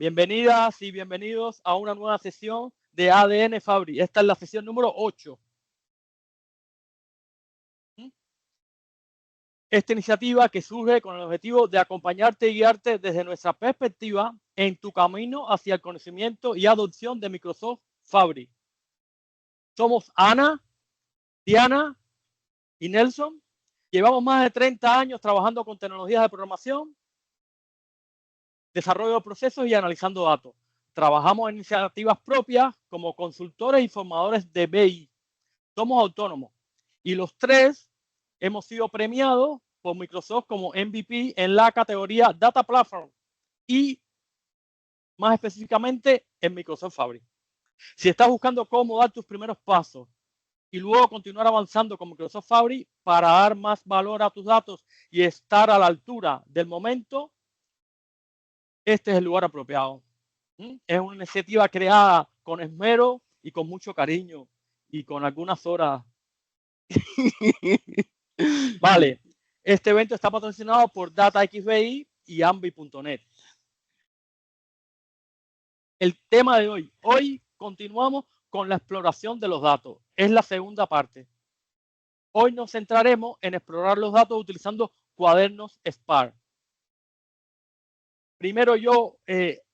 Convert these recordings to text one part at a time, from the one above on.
Bienvenidas y bienvenidos a una nueva sesión de ADN Fabry. Esta es la sesión número 8. Esta iniciativa que surge con el objetivo de acompañarte y guiarte desde nuestra perspectiva en tu camino hacia el conocimiento y adopción de Microsoft Fabry. Somos Ana, Diana y Nelson. Llevamos más de 30 años trabajando con tecnologías de programación, desarrollo de procesos y analizando datos. Trabajamos en iniciativas propias como consultores y formadores de BI. Somos autónomos y los tres hemos sido premiados por Microsoft como MVP en la categoría Data Platform y más específicamente en Microsoft Fabry. Si estás buscando cómo dar tus primeros pasos y luego continuar avanzando con Microsoft Fabry para dar más valor a tus datos y estar a la altura del momento, este es el lugar apropiado. Es una iniciativa creada con esmero y con mucho cariño y con algunas horas. Vale, este evento está patrocinado por DataXBI y Ambi.net. El tema de hoy continuamos con la exploración de los datos. Es la segunda parte. Hoy nos centraremos en explorar los datos utilizando cuadernos Spark. Primero yo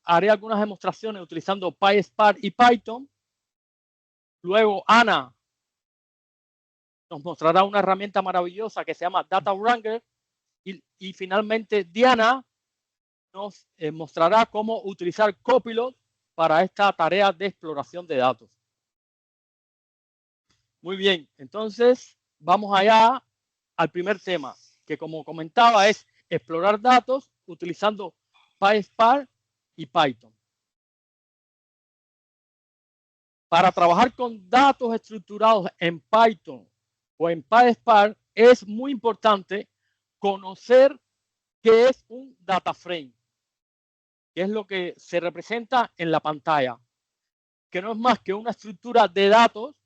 haré algunas demostraciones utilizando PySpark y Python. Luego Ana nos mostrará una herramienta maravillosa que se llama Data Wrangler. Y finalmente Diana nos mostrará cómo utilizar Copilot para esta tarea de exploración de datos. Muy bien, entonces vamos allá al primer tema, que como comentaba es explorar datos utilizando PySpark y Python. Para trabajar con datos estructurados en Python o en PySpark es muy importante conocer qué es un data frame, que es lo que se representa en la pantalla, que no es más que una estructura de datos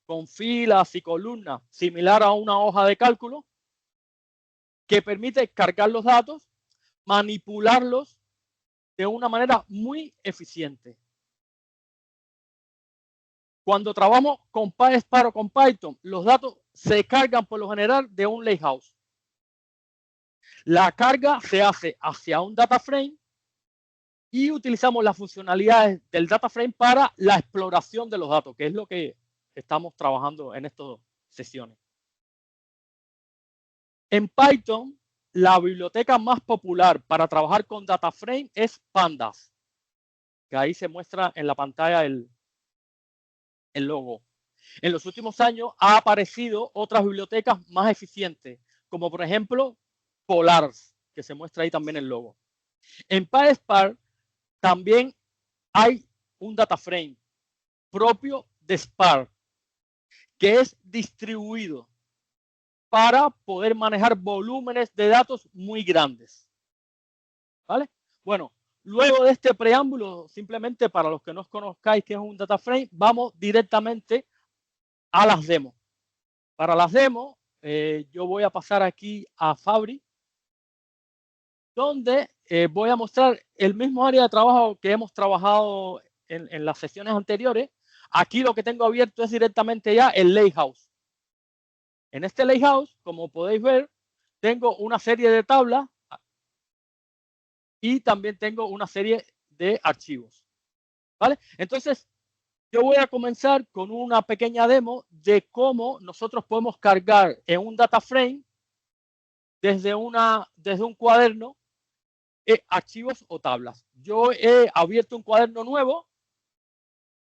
con filas y columnas similar a una hoja de cálculo que permite cargar los datos, manipularlos de una manera muy eficiente. Cuando trabajamos con PySpark o con Python, los datos se cargan por lo general de un lakehouse. La carga se hace hacia un data frame y utilizamos las funcionalidades del data frame para la exploración de los datos, que es lo que estamos trabajando en estas sesiones. En Python, la biblioteca más popular para trabajar con data frame es Pandas, que ahí se muestra en la pantalla el logo. En los últimos años ha aparecido otras bibliotecas más eficientes, como por ejemplo Polars, que se muestra ahí también el logo. En PySpark también hay un data frame propio de Spark, que es distribuido para poder manejar volúmenes de datos muy grandes. ¿Vale? Bueno, luego de este preámbulo, simplemente para los que no conozcáis qué es un data frame, vamos directamente a las demos. Para las demos, yo voy a pasar aquí a Fabry, donde voy a mostrar el mismo área de trabajo que hemos trabajado en las sesiones anteriores. Aquí lo que tengo abierto es directamente ya el lakehouse. En este lakehouse, como podéis ver, tengo una serie de tablas y también tengo una serie de archivos. ¿Vale? Entonces, yo voy a comenzar con una pequeña demo de cómo nosotros podemos cargar en un data frame desde un cuaderno archivos o tablas. Yo he abierto un cuaderno nuevo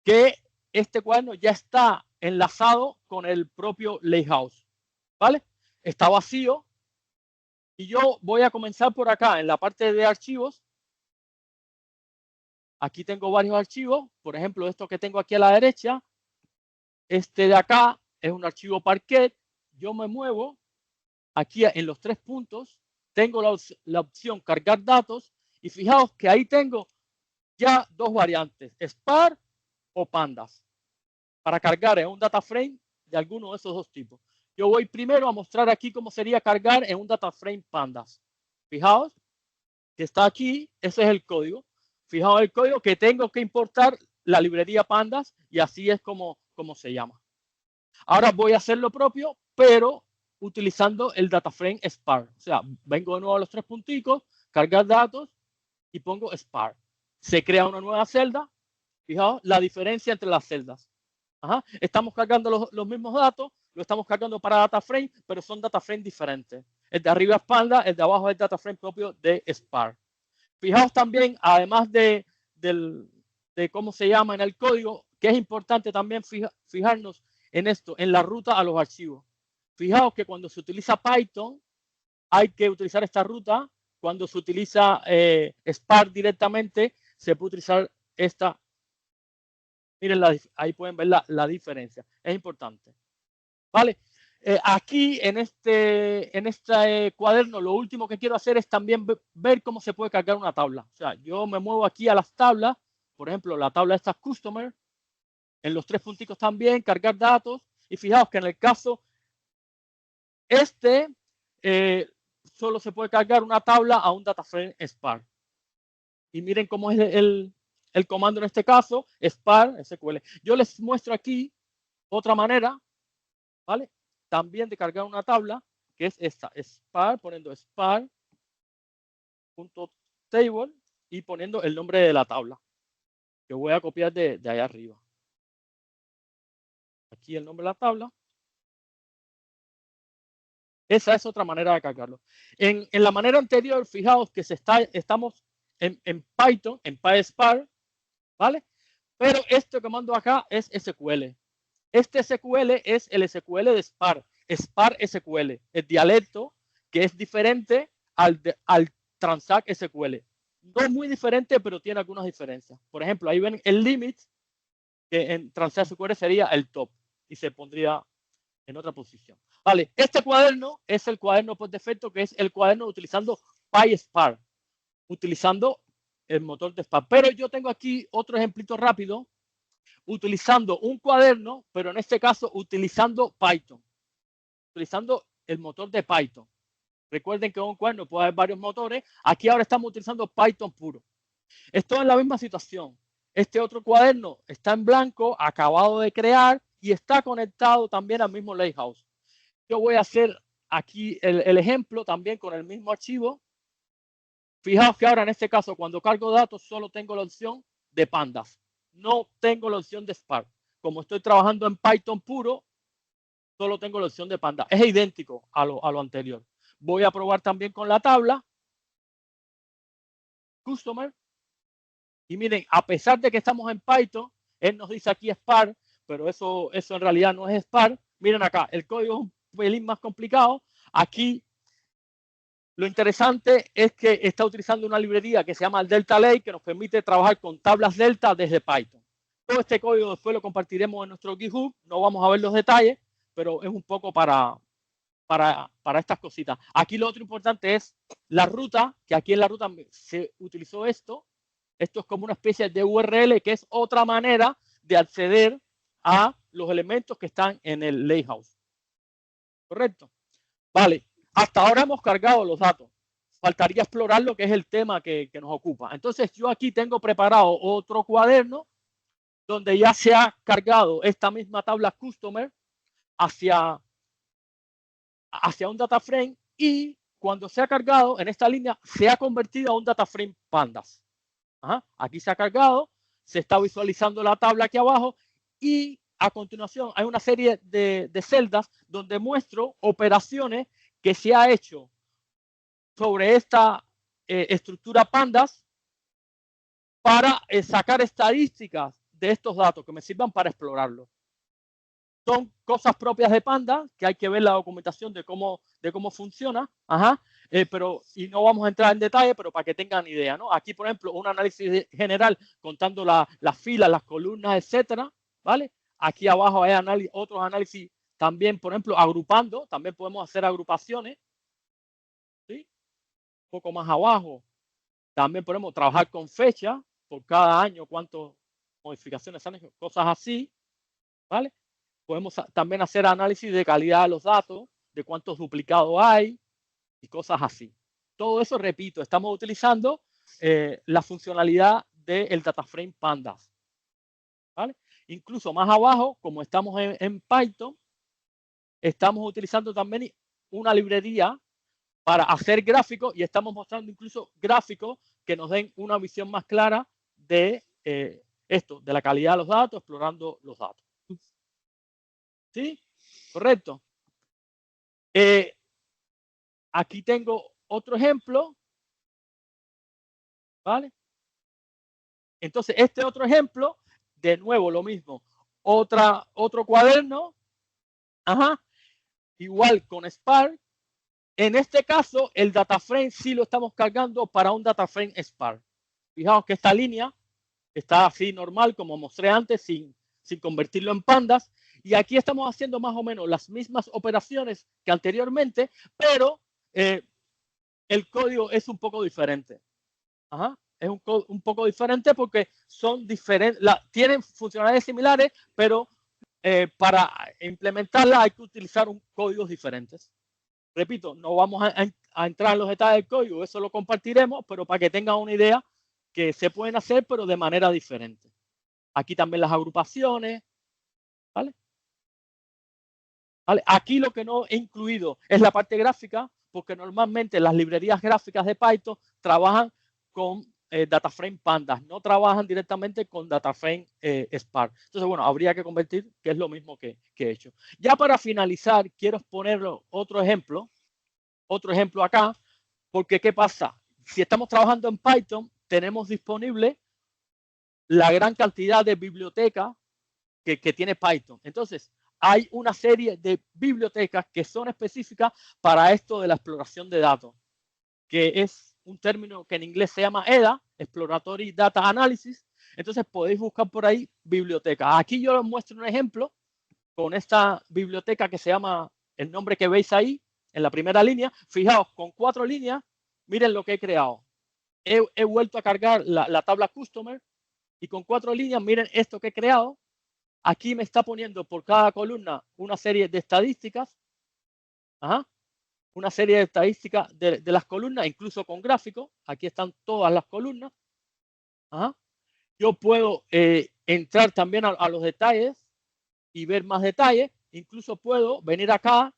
que este cuaderno ya está enlazado con el propio lakehouse. ¿Vale? Está vacío y yo voy a comenzar por acá en la parte de archivos. Aquí tengo varios archivos, por ejemplo, esto que tengo aquí a la derecha. Este de acá es un archivo Parquet. Yo me muevo aquí en los 3 puntos, tengo la opción cargar datos y fijaos que ahí tengo ya 2 variantes, Spark o Pandas, para cargar en un data frame de alguno de esos 2 tipos. Yo voy primero a mostrar aquí cómo sería cargar en un data frame Pandas. Fijaos que está aquí, ese es el código. Fijaos el código que tengo que importar la librería pandas y así es como se llama. Ahora voy a hacer lo propio, pero utilizando el DataFrame Spark. O sea, vengo de nuevo a los tres punticos, cargar datos y pongo Spark. Se crea una nueva celda. Fijaos la diferencia entre las celdas. Ajá. Estamos cargando los mismos datos, lo estamos cargando para DataFrame, pero son DataFrame diferentes. El de arriba es Panda, el de abajo es el DataFrame propio de Spark. Fijaos también, además de cómo se llama en el código, que es importante también fijarnos en esto, en la ruta a los archivos. Fijaos que cuando se utiliza Python, hay que utilizar esta ruta. Cuando se utiliza Spark directamente, se puede utilizar esta. Miren, ahí pueden ver la diferencia. Es importante. ¿Vale? Aquí en este cuaderno, lo último que quiero hacer es también ver cómo se puede cargar una tabla. O sea, yo me muevo aquí a las tablas. Por ejemplo, la tabla esta Customer. En los tres punticos también, cargar datos. Y fijaos que en el caso solo se puede cargar una tabla a un DataFrame Spark. Y miren cómo es el comando en este caso, Spark SQL. Yo les muestro aquí otra manera, ¿vale? También de cargar una tabla, que es esta, Spark, poniendo Spark.table y poniendo el nombre de la tabla, que voy a copiar de allá arriba. Aquí el nombre de la tabla. Esa es otra manera de cargarlo. En la manera anterior, fijaos que estamos en Python, en PySpark, ¿vale? Pero este comando acá es SQL. Este SQL es el SQL de Spark, Spark SQL, el dialecto que es diferente al Transact SQL. No es muy diferente, pero tiene algunas diferencias. Por ejemplo, ahí ven el limit, que en Transact SQL sería el top y se pondría en otra posición. Vale, este cuaderno es el cuaderno por defecto, que es el cuaderno utilizando PySpark, utilizando el motor de Spark. Pero yo tengo aquí otro ejemplito rápido, utilizando un cuaderno, pero en este caso utilizando Python, utilizando el motor de Python. Recuerden que en un cuaderno puede haber varios motores. Aquí ahora estamos utilizando Python puro. Esto es la misma situación. Este otro cuaderno está en blanco, acabado de crear y está conectado también al mismo Lakehouse. Yo voy a hacer aquí el ejemplo también con el mismo archivo. Fijaos que ahora en este caso, cuando cargo datos, solo tengo la opción de pandas. No tengo la opción de Spark. Como estoy trabajando en Python puro, solo tengo la opción de panda. Es idéntico a lo anterior. Voy a probar también con la tabla Customer. Y miren, a pesar de que estamos en Python, él nos dice aquí Spark, pero eso en realidad no es Spark. Miren acá, el código es un pelín más complicado. Aquí lo interesante es que está utilizando una librería que se llama Delta Lake, que nos permite trabajar con tablas Delta desde Python. Todo este código después lo compartiremos en nuestro GitHub. No vamos a ver los detalles, pero es un poco para estas cositas. Aquí lo otro importante es la ruta, que aquí en la ruta se utilizó esto. Esto es como una especie de URL, que es otra manera de acceder a los elementos que están en el Lakehouse. ¿Correcto? Vale. Hasta ahora hemos cargado los datos. Faltaría explorar lo que es el tema que nos ocupa. Entonces, yo aquí tengo preparado otro cuaderno donde ya se ha cargado esta misma tabla Customer hacia un data frame y cuando se ha cargado en esta línea se ha convertido a un data frame pandas. Ajá. Aquí se ha cargado, se está visualizando la tabla aquí abajo y a continuación hay una serie de celdas donde muestro operaciones que se ha hecho sobre esta estructura pandas para sacar estadísticas de estos datos que me sirvan para explorarlo. Son cosas propias de Panda, que hay que ver la documentación de cómo funciona. Ajá. Y no vamos a entrar en detalle, pero para que tengan idea, ¿no? Aquí, por ejemplo, un análisis general contando las filas, las columnas, etcétera, ¿vale? Aquí abajo hay otros análisis también, por ejemplo, agrupando, también podemos hacer agrupaciones, ¿sí? Un poco más abajo, también podemos trabajar con fecha, por cada año, cuántas modificaciones han hecho, cosas así, ¿vale? Podemos también hacer análisis de calidad de los datos, de cuántos duplicados hay y cosas así. Todo eso, repito, estamos utilizando la funcionalidad del DataFrame Pandas, ¿vale? Incluso más abajo, como estamos en Python, estamos utilizando también una librería para hacer gráficos y estamos mostrando incluso gráficos que nos den una visión más clara de esto, de la calidad de los datos, explorando los datos. ¿Sí? Correcto. Aquí tengo otro ejemplo, ¿vale? Entonces, este otro ejemplo, de nuevo lo mismo, otro cuaderno, ajá, igual con Spark. En este caso, el DataFrame sí lo estamos cargando para un DataFrame Spark. Fijaos que esta línea está así normal, como mostré antes, sin convertirlo en pandas. Y aquí estamos haciendo más o menos las mismas operaciones que anteriormente, pero el código es un poco diferente. Ajá. Es un poco diferente porque son diferentes, tienen funcionalidades similares, pero para implementarla hay que utilizar códigos diferentes. Repito, no vamos a entrar en los detalles del código, eso lo compartiremos, pero para que tengan una idea que se pueden hacer, pero de manera diferente. Aquí también las agrupaciones, ¿vale? ¿Vale? Aquí lo que no he incluido es la parte gráfica, porque normalmente las librerías gráficas de Python trabajan con DataFrame Pandas, no trabajan directamente con DataFrame Spark. Entonces, bueno, habría que convertir, que es lo mismo que he hecho. Ya para finalizar, quiero ponerlo otro ejemplo acá, porque ¿qué pasa? Si estamos trabajando en Python, tenemos disponible la gran cantidad de bibliotecas que tiene Python. Entonces, hay una serie de bibliotecas que son específicas para esto de la exploración de datos, que es un término que en inglés se llama EDA, Exploratory Data Analysis. Entonces, podéis buscar por ahí bibliotecas. Aquí yo les muestro un ejemplo con esta biblioteca que se llama, el nombre que veis ahí, en la primera línea. Fijaos, con 4 líneas, miren lo que he creado. He vuelto a cargar la tabla Customer y con 4 líneas, miren esto que he creado. Aquí me está poniendo por cada columna una serie de estadísticas. Ajá. Una serie de estadísticas de las columnas, incluso con gráficos. Aquí están todas las columnas. Ajá. Yo puedo entrar también a los detalles y ver más detalles. Incluso puedo venir acá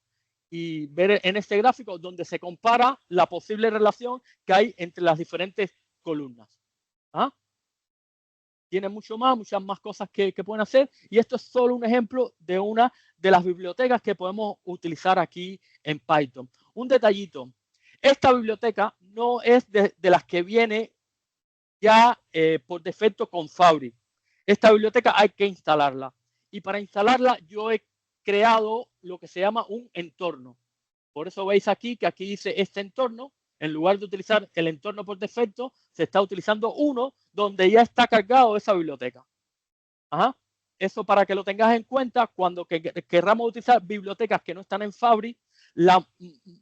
y ver en este gráfico donde se compara la posible relación que hay entre las diferentes columnas. ¿Ah? Tiene muchas más cosas que pueden hacer, y esto es solo un ejemplo de una de las bibliotecas que podemos utilizar aquí en Python. Un detallito, esta biblioteca no es de las que viene ya por defecto con Fabric. Esta biblioteca hay que instalarla, y para instalarla yo he creado lo que se llama un entorno. Por eso veis aquí que aquí dice este entorno. En lugar de utilizar el entorno por defecto, se está utilizando uno donde ya está cargado esa biblioteca. Ajá. Eso para que lo tengas en cuenta cuando querramos utilizar bibliotecas que no están en Fabric.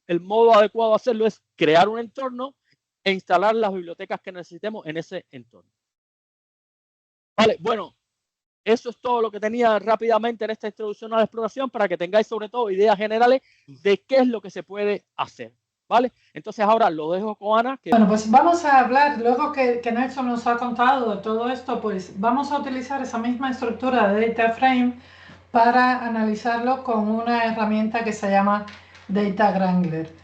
El modo adecuado de hacerlo es crear un entorno e instalar las bibliotecas que necesitemos en ese entorno. Vale, bueno, eso es todo lo que tenía rápidamente en esta introducción a la exploración, para que tengáis sobre todo ideas generales de qué es lo que se puede hacer. ¿Vale? Entonces ahora lo dejo con Ana. Bueno, pues vamos a hablar, luego que Nelson nos ha contado de todo esto, pues vamos a utilizar esa misma estructura de DataFrame para analizarlo con una herramienta que se llama Data Wrangler.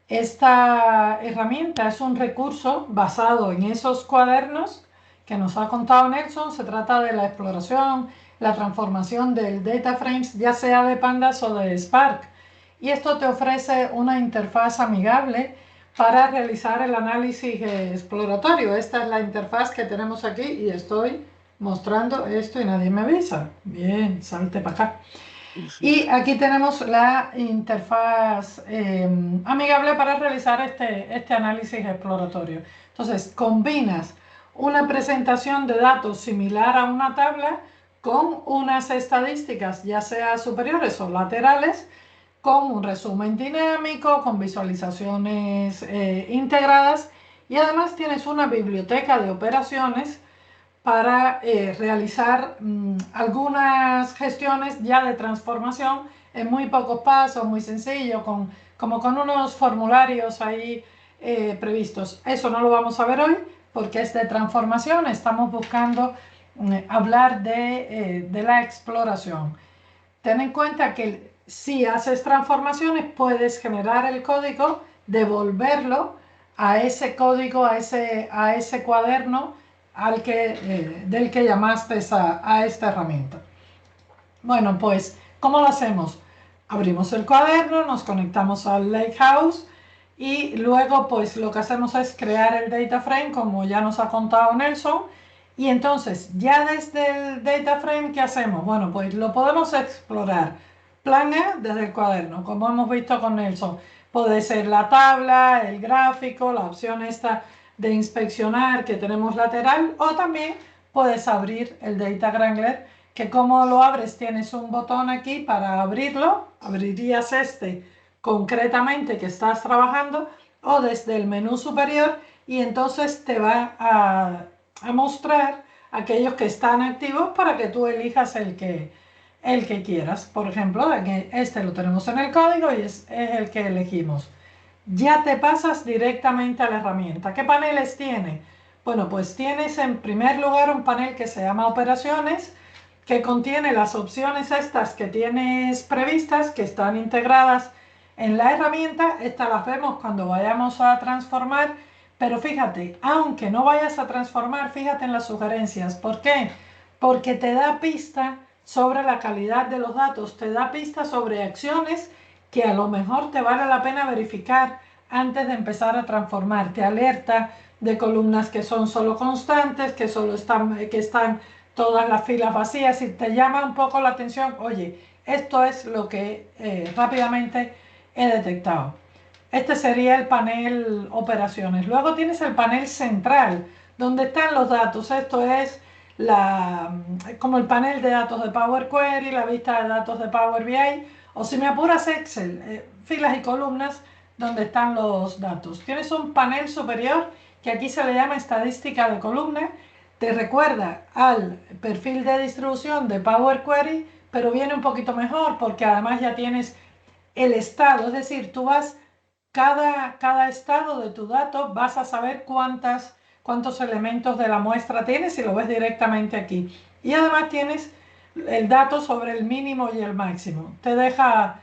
Esta herramienta es un recurso basado en esos cuadernos que nos ha contado Nelson. Se trata de la exploración, la transformación del data frames, ya sea de Pandas o de Spark. Y esto te ofrece una interfaz amigable para realizar el análisis exploratorio. Esta es la interfaz que tenemos aquí y estoy mostrando esto y nadie me avisa. Bien, salte para acá. Y aquí tenemos la interfaz amigable para realizar este análisis exploratorio. Entonces, combinas una presentación de datos similar a una tabla con unas estadísticas, ya sea superiores o laterales, con un resumen dinámico, con visualizaciones integradas, y además tienes una biblioteca de operaciones para realizar algunas gestiones ya de transformación en muy pocos pasos, muy sencillo, como con unos formularios ahí previstos. Eso no lo vamos a ver hoy porque es de transformación, estamos buscando hablar de la exploración. Ten en cuenta que si haces transformaciones puedes generar el código, devolverlo a ese código, a ese cuaderno del que llamaste a esta herramienta. Bueno, pues, ¿cómo lo hacemos? Abrimos el cuaderno, nos conectamos al Lakehouse y luego pues lo que hacemos es crear el data frame como ya nos ha contado Nelson. Y entonces ya desde el data frame, ¿qué hacemos? Bueno, pues lo podemos explorar. Plan A desde el cuaderno, como hemos visto con Nelson. Puede ser la tabla, el gráfico, la opción esta de inspeccionar que tenemos lateral, o también puedes abrir el Data Wrangler, que como lo abres tienes un botón aquí para abrirlo, abrirías este concretamente que estás trabajando, o desde el menú superior, y entonces te va a mostrar aquellos que están activos para que tú elijas el que quieras. Por ejemplo, este lo tenemos en el código y es el que elegimos. Ya te pasas directamente a la herramienta. ¿Qué paneles tiene? Bueno, pues tienes en primer lugar un panel que se llama operaciones, que contiene las opciones estas que tienes previstas, que están integradas en la herramienta. Estas las vemos cuando vayamos a transformar, pero fíjate, aunque no vayas a transformar, fíjate en las sugerencias. ¿Por qué? Porque te da pista sobre la calidad de los datos, te da pista sobre acciones que a lo mejor te vale la pena verificar antes de empezar a transformar. Te alerta de columnas que son solo constantes, que están todas las filas vacías, y te llama un poco la atención. Oye, esto es lo que rápidamente he detectado. Este sería el panel operaciones. Luego tienes el panel central, donde están los datos. Esto es como el panel de datos de Power Query, la vista de datos de Power BI, o si me apuras Excel, filas y columnas donde están los datos. Tienes un panel superior que aquí se le llama estadística de columna. Te recuerda al perfil de distribución de Power Query, pero viene un poquito mejor porque además ya tienes el estado, es decir, tú vas, cada estado de tu dato vas a saber cuántos elementos de la muestra tienes y lo ves directamente aquí. Y además tienes el dato sobre el mínimo y el máximo. Te deja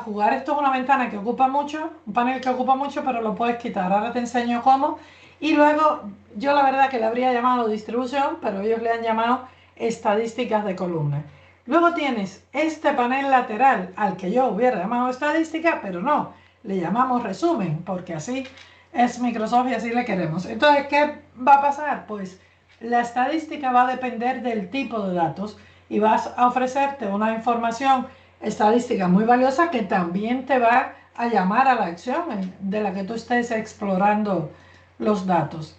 jugar. Esto es una ventana que ocupa mucho, un panel que ocupa mucho, pero lo puedes quitar. Ahora te enseño cómo. Y luego, yo la verdad que le habría llamado distribución, pero ellos le han llamado estadísticas de columna. Luego tienes este panel lateral al que yo hubiera llamado estadística, pero no, le llamamos resumen, porque así es Microsoft y así le queremos. Entonces, ¿qué va a pasar? Pues la estadística va a depender del tipo de datos y vas a ofrecerte una información estadística muy valiosa que también te va a llamar a la acción de la que tú estés explorando los datos.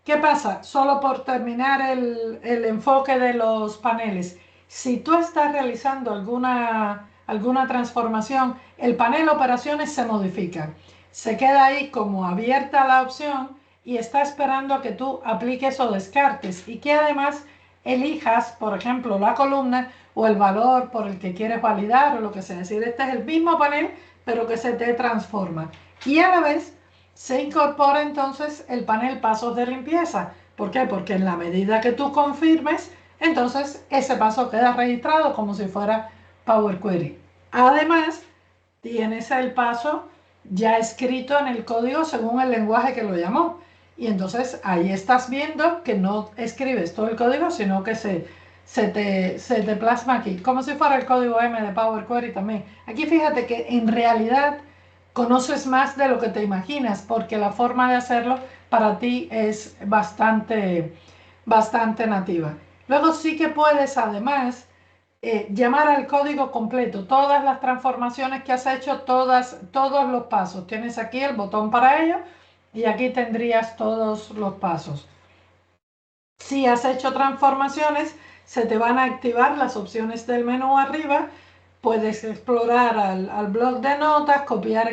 ¿Qué pasa? Solo por terminar el enfoque de los paneles. Si tú estás realizando alguna transformación, el panel operaciones se modifica. Se queda ahí como abierta la opción y está esperando a que tú apliques o descartes y que además elijas, por ejemplo, la columna o el valor por el que quieres validar o lo que sea. Es decir, este es el mismo panel, pero que se te transforma. Y a la vez se incorpora entonces el panel pasos de limpieza. ¿Por qué? Porque en la medida que tú confirmes, entonces ese paso queda registrado como si fuera Power Query. Además, tienes el paso ya escrito en el código según el lenguaje que lo llamó. Y entonces ahí estás viendo que no escribes todo el código, sino que se te plasma aquí, como si fuera el código M de Power Query también. Aquí fíjate que en realidad conoces más de lo que te imaginas, porque la forma de hacerlo para ti es bastante nativa. Luego sí que puedes además llamar al código completo, todas las transformaciones que has hecho, todos los pasos. Tienes aquí el botón para ello y aquí tendrías todos los pasos. Si has hecho transformaciones, se te van a activar las opciones del menú arriba. Puedes explorar al bloc de notas, copiar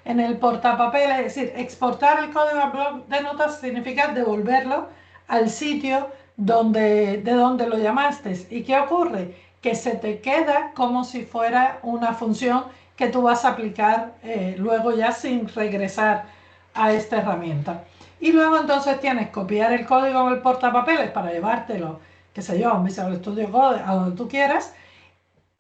en el portapapeles, es decir, exportar el código al bloc de notas significa devolverlo al sitio de donde lo llamaste. ¿Y qué ocurre? Que se te queda como si fuera una función que tú vas a aplicar luego ya sin regresar a esta herramienta. Y luego entonces tienes copiar el código en el portapapeles para llevártelo, qué sé yo, a un Visual Studio Code, a donde tú quieras,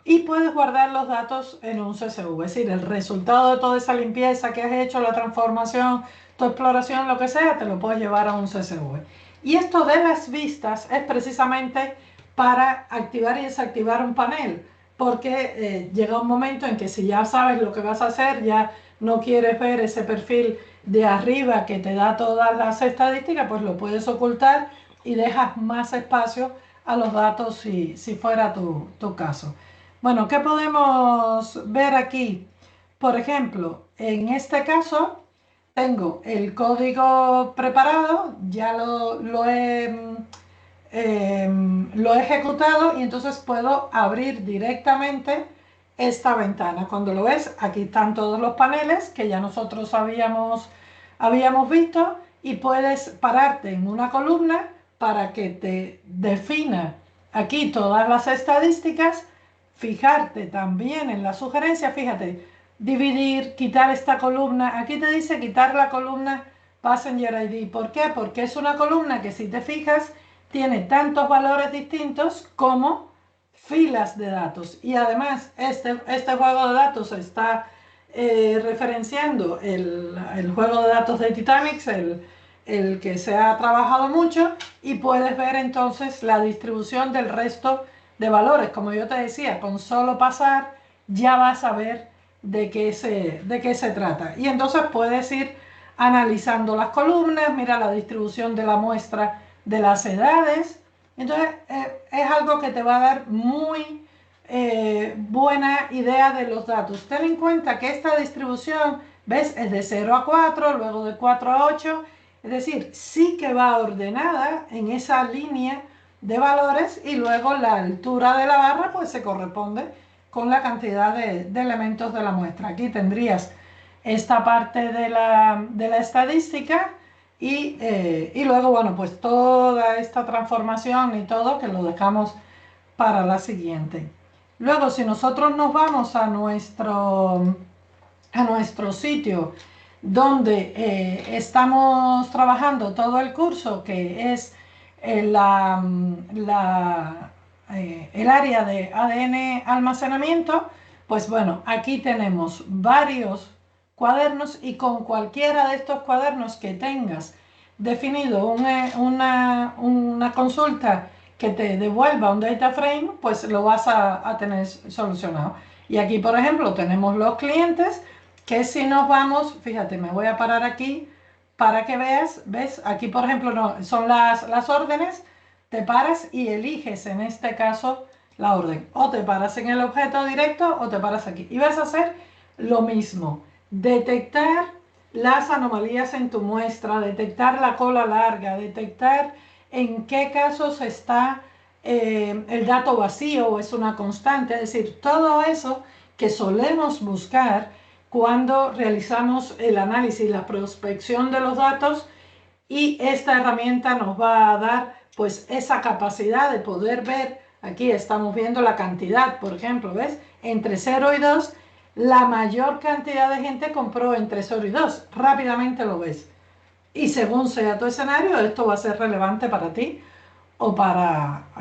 y puedes guardar los datos en un CSV, es decir, el resultado de toda esa limpieza que has hecho, la transformación, tu exploración, lo que sea, te lo puedes llevar a un CSV. Y esto de las vistas es precisamente para activar y desactivar un panel, porque llega un momento en que si ya sabes lo que vas a hacer, ya no quieres ver ese perfil de arriba que te da todas las estadísticas, pues lo puedes ocultar y dejas más espacio a los datos si fuera tu caso. Bueno, ¿qué podemos ver aquí? Por ejemplo, en este caso tengo el código preparado, ya lo he ejecutado y entonces puedo abrir directamente esta ventana. Cuando lo ves, aquí están todos los paneles que ya nosotros habíamos visto y puedes pararte en una columna para que te defina aquí todas las estadísticas, fijarte también en la sugerencia, fíjate, dividir, quitar esta columna. Aquí te dice quitar la columna Passenger ID. ¿Por qué? Porque es una columna que si te fijas tiene tantos valores distintos como filas de datos. Y además este juego de datos está referenciando el juego de datos de Titanic, el que se ha trabajado mucho, y puedes ver entonces la distribución del resto de valores. Como yo te decía, con solo pasar ya vas a ver de qué se trata. Y entonces puedes ir analizando las columnas, mira la distribución de la muestra de las edades. Entonces es algo que te va a dar muy buena idea de los datos. Ten en cuenta que esta distribución, ¿ves? Es de 0 a 4, luego de 4 a 8. Es decir, sí que va ordenada en esa línea de valores y luego la altura de la barra pues se corresponde con la cantidad de elementos de la muestra. Aquí tendrías esta parte de la estadística y luego, bueno, pues toda esta transformación y todo que lo dejamos para la siguiente. Luego, si nosotros nos vamos a nuestro sitio donde estamos trabajando todo el curso, que es el área de ADN almacenamiento, pues bueno, aquí tenemos varios cuadernos y con cualquiera de estos cuadernos que tengas definido una consulta que te devuelva un data frame, pues lo vas a tener solucionado. Y aquí, por ejemplo, tenemos los clientes, que si nos vamos, fíjate, me voy a parar aquí para que veas, ¿ves? Aquí, por ejemplo, no, son las órdenes, te paras y eliges en este caso la orden. O te paras en el objeto directo o te paras aquí. Y vas a hacer lo mismo, detectar las anomalías en tu muestra, detectar la cola larga, detectar en qué casos está el dato vacío o es una constante, es decir, todo eso que solemos buscar cuando realizamos el análisis, la prospección de los datos, y esta herramienta nos va a dar pues esa capacidad de poder ver, aquí estamos viendo la cantidad, por ejemplo, ¿ves? Entre 0 y 2, la mayor cantidad de gente compró entre 0 y 2, rápidamente lo ves. Y según sea tu escenario, esto va a ser relevante para ti o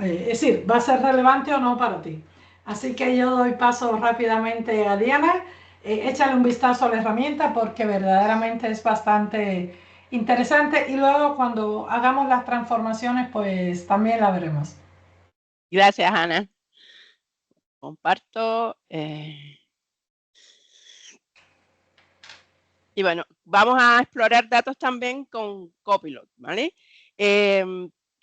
es decir, va a ser relevante o no para ti. Así que yo doy paso rápidamente a Diana. Échale un vistazo a la herramienta porque verdaderamente es bastante interesante y luego cuando hagamos las transformaciones pues también la veremos. Gracias, Ana. Comparto. Y bueno, vamos a explorar datos también con Copilot, ¿vale?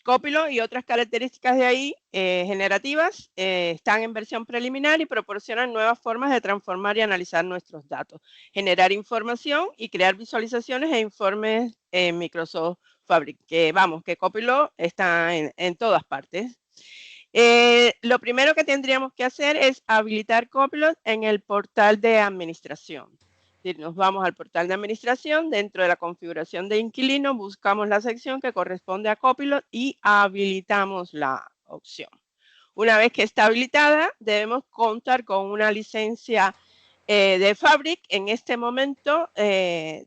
Copilot y otras características de ahí generativas están en versión preliminar y proporcionan nuevas formas de transformar y analizar nuestros datos, generar información y crear visualizaciones e informes en Microsoft Fabric. Que Copilot está en todas partes. Lo primero que tendríamos que hacer es habilitar Copilot en el portal de administración. Nos vamos al portal de administración, dentro de la configuración de inquilino, buscamos la sección que corresponde a Copilot y habilitamos la opción. Una vez que está habilitada, debemos contar con una licencia de Fabric en este momento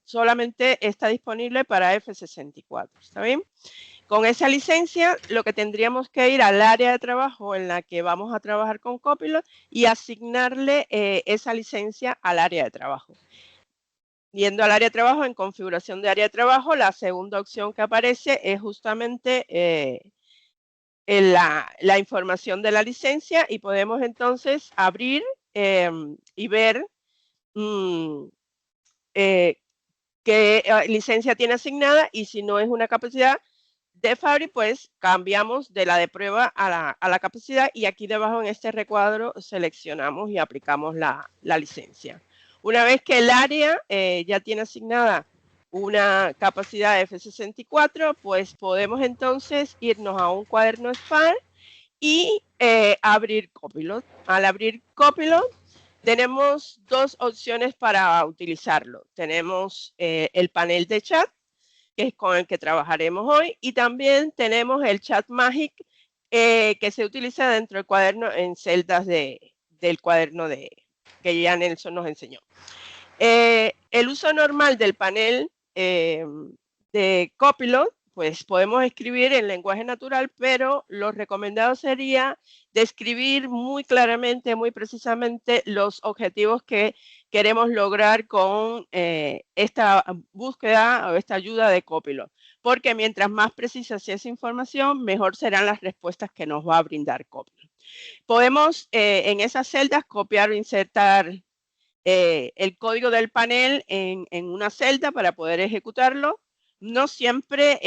solamente está disponible para F64, ¿está bien? Con esa licencia, lo que tendríamos que ir al área de trabajo en la que vamos a trabajar con Copilot y asignarle esa licencia al área de trabajo. Yendo al área de trabajo, en configuración de área de trabajo, la segunda opción que aparece es justamente la información de la licencia y podemos entonces abrir y ver qué licencia tiene asignada, y si no es una capacidad de Fabric, pues cambiamos de la de prueba a la capacidad, y aquí debajo en este recuadro seleccionamos y aplicamos la licencia. Una vez que el área ya tiene asignada una capacidad F64, pues podemos entonces irnos a un cuaderno Spark y abrir Copilot. Al abrir Copilot, tenemos dos opciones para utilizarlo. Tenemos el panel de chat, que es con el que trabajaremos hoy, y también tenemos el chat Magic, que se utiliza dentro del cuaderno en celdas del cuaderno que ya Nelson nos enseñó. El uso normal del panel de Copilot, pues podemos escribir en lenguaje natural, pero lo recomendado sería describir muy claramente, muy precisamente los objetivos que queremos lograr con esta búsqueda o esta ayuda de Copilot, porque mientras más precisa sea esa información, mejor serán las respuestas que nos va a brindar Copilot. Podemos en esas celdas copiar o insertar el código del panel en una celda para poder ejecutarlo. No siempre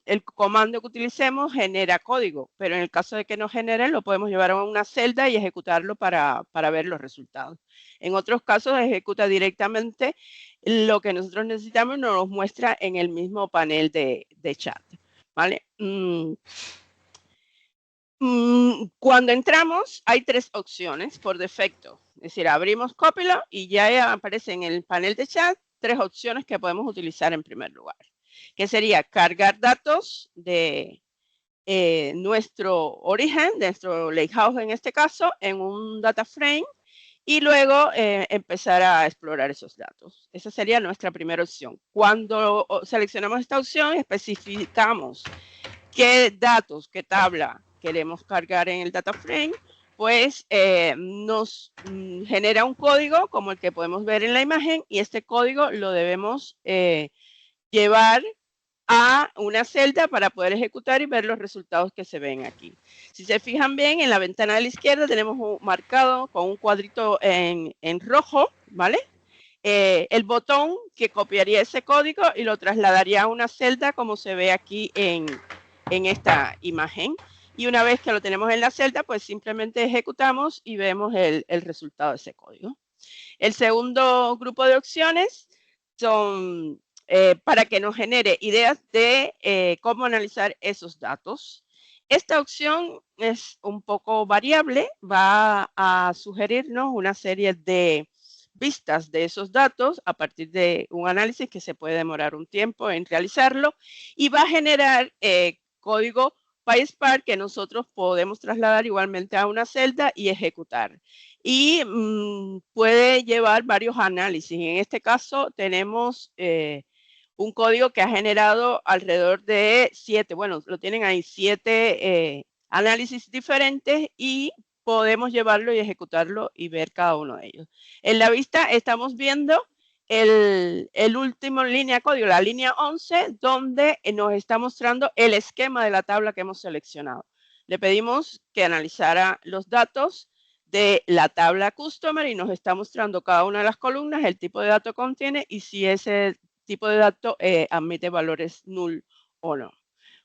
el comando que utilicemos genera código, pero en el caso de que no genere, lo podemos llevar a una celda y ejecutarlo para ver los resultados. En otros casos, ejecuta directamente lo que nosotros necesitamos, nos lo muestra en el mismo panel de chat, ¿vale? Cuando entramos, hay tres opciones por defecto. Es decir, abrimos Copilot y ya aparece en el panel de chat tres opciones que podemos utilizar en primer lugar, que sería cargar datos de nuestro origen, de nuestro lakehouse en este caso, en un data frame, y luego empezar a explorar esos datos. Esa sería nuestra primera opción. Cuando seleccionamos esta opción, especificamos qué datos, qué tabla queremos cargar en el data frame, pues nos genera un código como el que podemos ver en la imagen, y este código lo debemos llevar a una celda para poder ejecutar y ver los resultados que se ven aquí. Si se fijan bien, en la ventana de la izquierda tenemos marcado con un cuadrito en rojo, ¿vale? El botón que copiaría ese código y lo trasladaría a una celda como se ve aquí en esta imagen. Y una vez que lo tenemos en la celda, pues simplemente ejecutamos y vemos el resultado de ese código. El segundo grupo de opciones son para que nos genere ideas de cómo analizar esos datos. Esta opción es un poco variable, va a sugerirnos una serie de vistas de esos datos a partir de un análisis que se puede demorar un tiempo en realizarlo, y va a generar código PySpark que nosotros podemos trasladar igualmente a una celda y ejecutar. Y puede llevar varios análisis. En este caso tenemos un código que ha generado alrededor de 7, bueno, lo tienen ahí, 7 análisis diferentes, y podemos llevarlo y ejecutarlo y ver cada uno de ellos. En la vista estamos viendo el último línea de código, la línea 11, donde nos está mostrando el esquema de la tabla que hemos seleccionado. Le pedimos que analizara los datos de la tabla Customer y nos está mostrando cada una de las columnas, el tipo de dato que contiene y si ese tipo de dato admite valores null o no.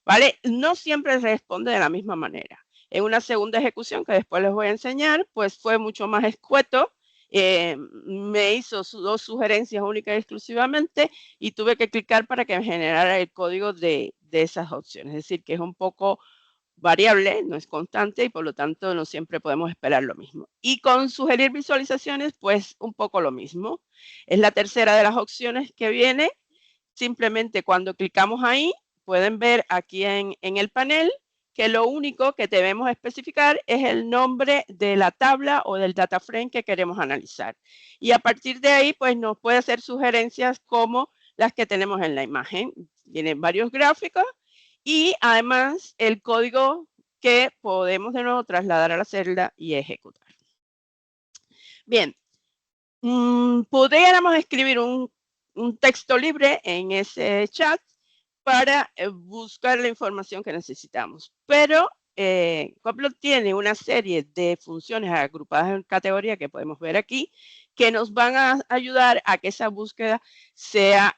¿Vale? No siempre responde de la misma manera. En una segunda ejecución que después les voy a enseñar, pues fue mucho más escueto. Me hizo dos sugerencias únicas y exclusivamente y tuve que clicar para que me generara el código de esas opciones. Es decir, que es un poco variable, no es constante y por lo tanto no siempre podemos esperar lo mismo. Y con sugerir visualizaciones, pues un poco lo mismo. Es la tercera de las opciones que viene. Simplemente cuando clicamos ahí, pueden ver aquí en el panel que lo único que debemos especificar es el nombre de la tabla o del data frame que queremos analizar. Y a partir de ahí, pues nos puede hacer sugerencias como las que tenemos en la imagen. Tienen varios gráficos y además el código que podemos de nuevo trasladar a la celda y ejecutar. Bien, pudiéramos escribir un texto libre en ese chat para buscar la información que necesitamos. Pero Copilot tiene una serie de funciones agrupadas en categoría que podemos ver aquí, que nos van a ayudar a que esa búsqueda sea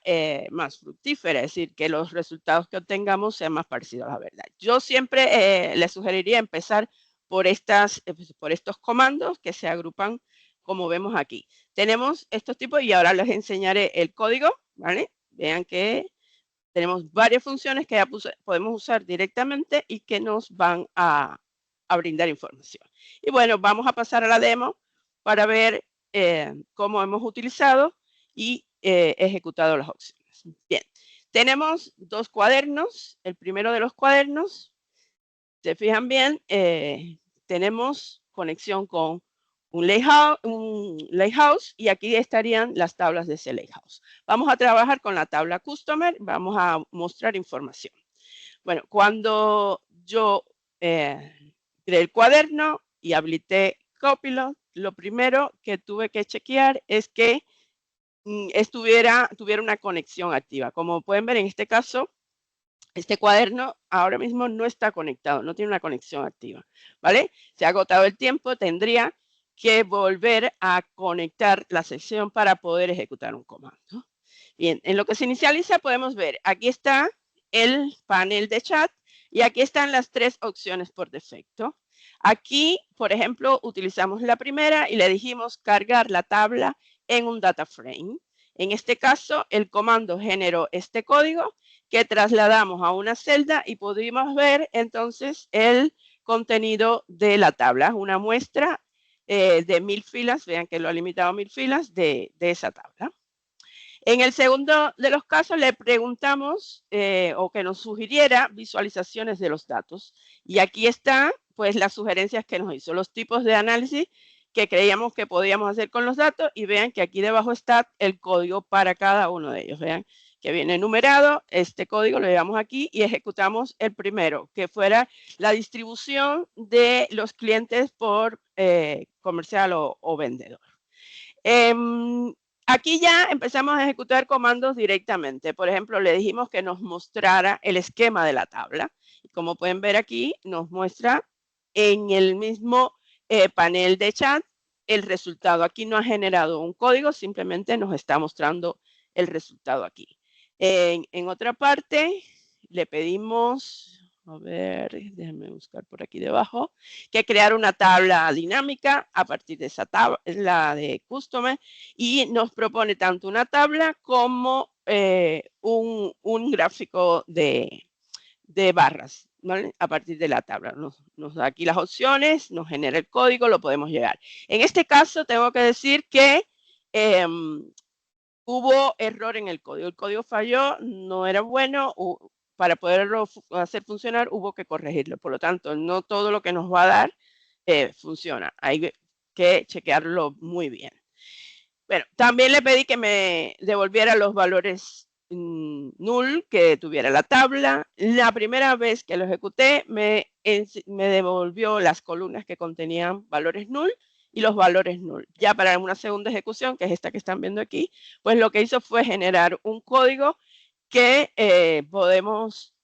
más fructífera, es decir, que los resultados que obtengamos sean más parecidos a la verdad. Yo siempre les sugeriría empezar por estos comandos que se agrupan como vemos aquí. Tenemos estos tipos y ahora les enseñaré el código, ¿vale? Vean que tenemos varias funciones que ya podemos usar directamente y que nos van a brindar información. Y bueno, vamos a pasar a la demo para ver cómo hemos utilizado y ejecutado las opciones. Bien, tenemos dos cuadernos. El primero de los cuadernos, se fijan bien, tenemos conexión con un lakehouse y aquí estarían las tablas de ese lakehouse. Vamos a trabajar con la tabla Customer, vamos a mostrar información. Bueno, cuando yo creé el cuaderno y habilité Copilot, lo primero que tuve que chequear es que tuviera una conexión activa. Como pueden ver en este caso, este cuaderno ahora mismo no está conectado, no tiene una conexión activa, ¿vale? Se ha agotado el tiempo, tendría que volver a conectar la sección para poder ejecutar un comando. Bien, en lo que se inicializa podemos ver, aquí está el panel de chat y aquí están las tres opciones por defecto. Aquí, por ejemplo, utilizamos la primera y le dijimos cargar la tabla en un data frame. En este caso, el comando generó este código que trasladamos a una celda y pudimos ver entonces el contenido de la tabla, una muestra de 1000 filas, vean que lo ha limitado a 1000 filas de esa tabla. En el segundo de los casos le preguntamos o que nos sugiriera visualizaciones de los datos. Y aquí están pues las sugerencias que nos hizo, los tipos de análisis que creíamos que podíamos hacer con los datos y vean que aquí debajo está el código para cada uno de ellos. Vean que viene enumerado, este código lo llevamos aquí y ejecutamos el primero, que fuera la distribución de los clientes por comercial o vendedor. Aquí ya empezamos a ejecutar comandos directamente. Por ejemplo, le dijimos que nos mostrara el esquema de la tabla. Y como pueden ver aquí, nos muestra en el mismo panel de chat el resultado. Aquí no ha generado un código, simplemente nos está mostrando el resultado aquí. En otra parte, le pedimos, a ver, déjenme buscar por aquí debajo, que crear una tabla dinámica a partir de esa tabla, es la de Customer, y nos propone tanto una tabla como un gráfico de barras, ¿vale? A partir de la tabla. Nos da aquí las opciones, nos genera el código, lo podemos llegar. En este caso, tengo que decir que hubo error en el código falló, no era bueno, para poderlo hacer funcionar hubo que corregirlo, por lo tanto no todo lo que nos va a dar funciona, hay que chequearlo muy bien. Bueno, también le pedí que me devolviera los valores null que tuviera la tabla. La primera vez que lo ejecuté me devolvió las columnas que contenían valores null y los valores null. Ya para una segunda ejecución, que es esta que están viendo aquí, pues lo que hizo fue generar un código que podemos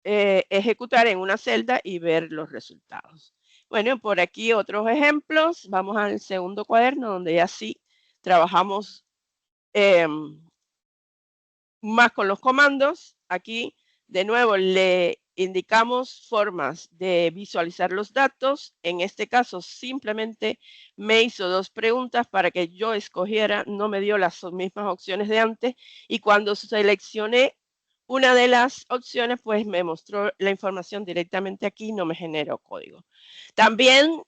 ejecutar en una celda y ver los resultados. Bueno, por aquí otros ejemplos. Vamos al segundo cuaderno donde ya sí trabajamos más con los comandos. Aquí de nuevo le indicamos formas de visualizar los datos. En este caso simplemente me hizo dos preguntas para que yo escogiera, no me dio las mismas opciones de antes y cuando seleccioné una de las opciones pues me mostró la información directamente aquí, no me generó código. También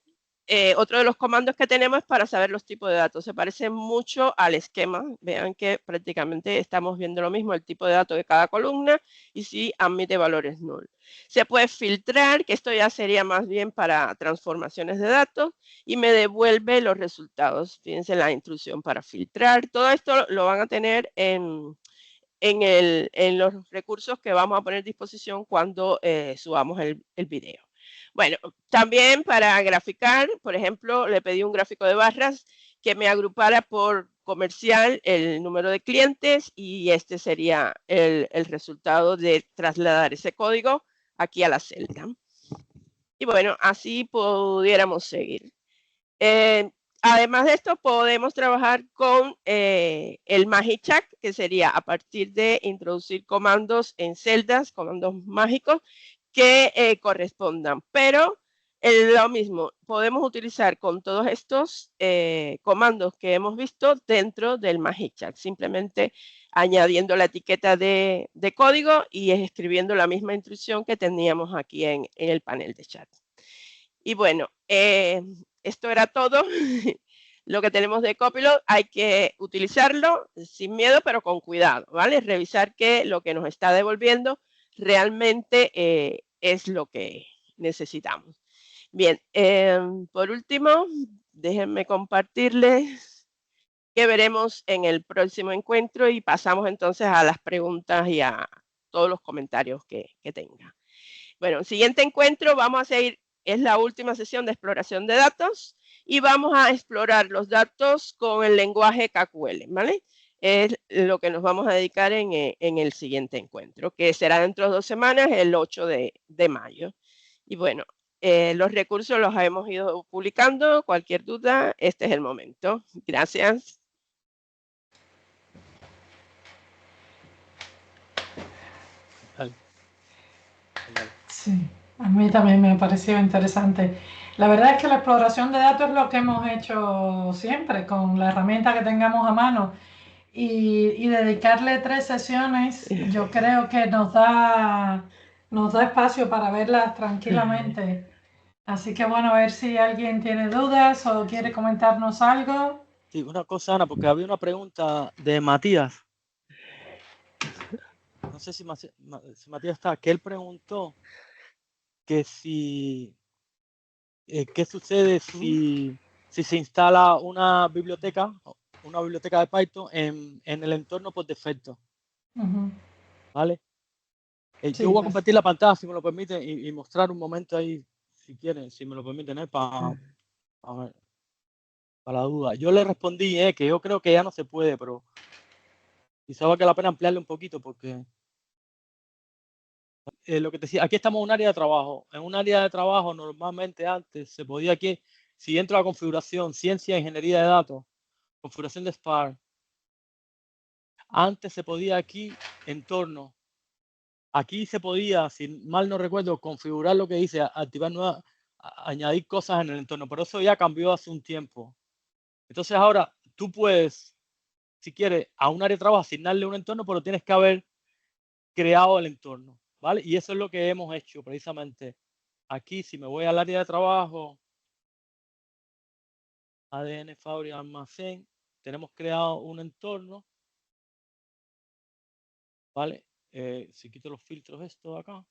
otro de los comandos que tenemos es para saber los tipos de datos. Se parece mucho al esquema. Vean que prácticamente estamos viendo lo mismo, el tipo de datos de cada columna y si admite valores null. Se puede filtrar, que esto ya sería más bien para transformaciones de datos, y me devuelve los resultados. Fíjense la instrucción para filtrar. Todo esto lo van a tener en los recursos que vamos a poner a disposición cuando subamos el video. Bueno, también para graficar, por ejemplo, le pedí un gráfico de barras que me agrupara por comercial el número de clientes y este sería el resultado de trasladar ese código aquí a la celda. Y bueno, así pudiéramos seguir. Además de esto, podemos trabajar con el MagiChat, que sería a partir de introducir comandos en celdas, comandos mágicos, que correspondan. Pero lo mismo, podemos utilizar con todos estos comandos que hemos visto dentro del MagiChat, simplemente añadiendo la etiqueta de código y escribiendo la misma instrucción que teníamos aquí en el panel de chat. Y bueno, esto era todo. Lo que tenemos de Copilot hay que utilizarlo sin miedo, pero con cuidado, ¿vale? Revisar que lo que nos está devolviendo realmente es lo que necesitamos. Bien, por último, déjenme compartirles qué veremos en el próximo encuentro y pasamos entonces a las preguntas y a todos los comentarios que tenga. Bueno, el siguiente encuentro vamos a seguir, es la última sesión de exploración de datos y vamos a explorar los datos con el lenguaje KQL, ¿vale? Es lo que nos vamos a dedicar en el siguiente encuentro, que será dentro de 2 semanas, el 8 de mayo. Y bueno, los recursos los hemos ido publicando. Cualquier duda, este es el momento. Gracias. Sí, a mí también me ha parecido interesante. La verdad es que la exploración de datos es lo que hemos hecho siempre con la herramienta que tengamos a mano y dedicarle 3 sesiones, yo creo que nos da espacio para verlas tranquilamente. Así que bueno, a ver si alguien tiene dudas o quiere comentarnos algo. Sí, una cosa, Ana, porque había una pregunta de Matías. No sé si Matías está, que él preguntó que si, ¿qué sucede si se instala una biblioteca de Python en el entorno por defecto? ¿Vale? Sí, yo voy a pues. compartir la pantalla, si me lo permiten, y mostrar un momento ahí, si quieren, si me lo permiten, para la duda. Yo le respondí que yo creo que ya no se puede, pero quizá valga la pena ampliarle un poquito porque lo que te decía, aquí estamos en un área de trabajo. En un área de trabajo normalmente antes se podía aquí, si entro a configuración, ciencia, ingeniería de datos, configuración de Spark, antes se podía aquí entorno. Aquí se podía, si mal no recuerdo, configurar lo que dice, activar nuevas, añadir cosas en el entorno, pero eso ya cambió hace un tiempo. Entonces ahora tú puedes, si quieres, a un área de trabajo asignarle un entorno, pero tienes que haber creado el entorno, ¿vale? Y eso es lo que hemos hecho precisamente. Aquí, si me voy al área de trabajo, ADN, fábrica, almacén, tenemos creado un entorno, ¿vale? Si quito los filtros esto de acá,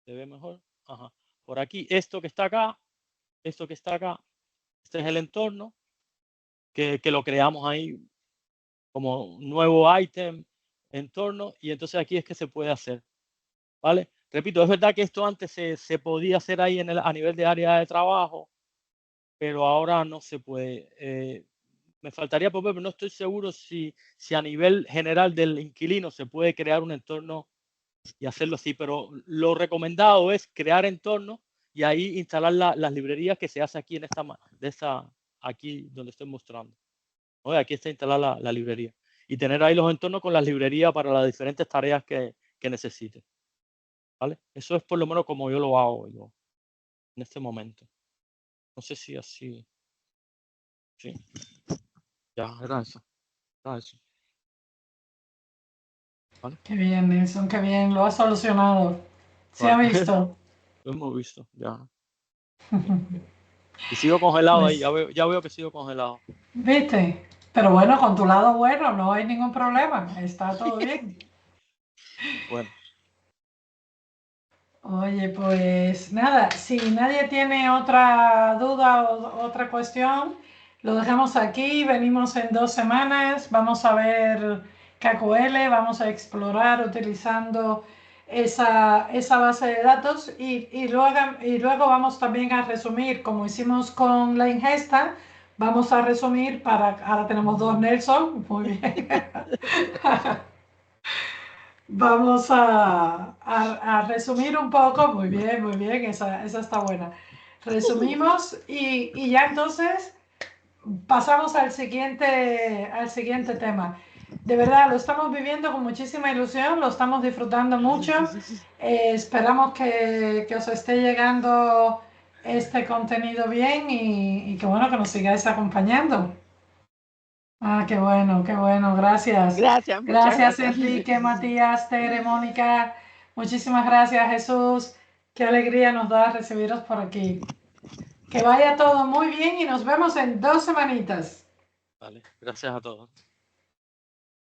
se ve mejor. Ajá. Por aquí, esto que está acá, este es el entorno que lo creamos ahí como nuevo ítem, entorno, y entonces aquí es que se puede hacer, ¿vale? Repito, es verdad que esto antes se podía hacer ahí a nivel de área de trabajo, pero ahora no se puede. Me faltaría por ver, pero no estoy seguro si a nivel general del inquilino se puede crear un entorno y hacerlo así, pero lo recomendado es crear entornos y ahí instalar las librerías que se hace aquí en aquí donde estoy mostrando. ¿No? Aquí está instalada la librería y tener ahí los entornos con las librerías para las diferentes tareas que necesite. ¿Vale? Eso es por lo menos como yo lo hago yo en este momento. No sé si así. Sí. Ya, era eso. ¿Vale? Qué bien, Nelson, qué bien, lo has solucionado. Se ha Vale. visto. Lo hemos visto, ya. Y sigo congelado Pues, ahí, ya veo que sigo congelado. ¿viste? Pero bueno, con tu lado bueno, no hay ningún problema, está todo bien. Bueno, Oye, pues nada, si nadie tiene otra duda o otra cuestión, lo dejamos aquí, venimos en 2 semanas, vamos a ver KQL, vamos a explorar utilizando esa base de datos y luego vamos también a resumir, como hicimos con la ingesta, vamos a resumir ahora tenemos 2 Nelson, muy bien. Vamos a resumir un poco, muy bien, esa está buena. Resumimos y ya entonces pasamos al siguiente tema. De verdad, lo estamos viviendo con muchísima ilusión, lo estamos disfrutando mucho. Esperamos que os esté llegando este contenido bien y que bueno, que nos sigáis acompañando. Ah, qué bueno, gracias. Gracias, muchas Gracias, gracias. Enrique, Matías, Tere, Mónica. Muchísimas gracias, Jesús. Qué alegría nos da recibiros por aquí. Que vaya todo muy bien y nos vemos en 2 semanitas. vale, gracias a todos.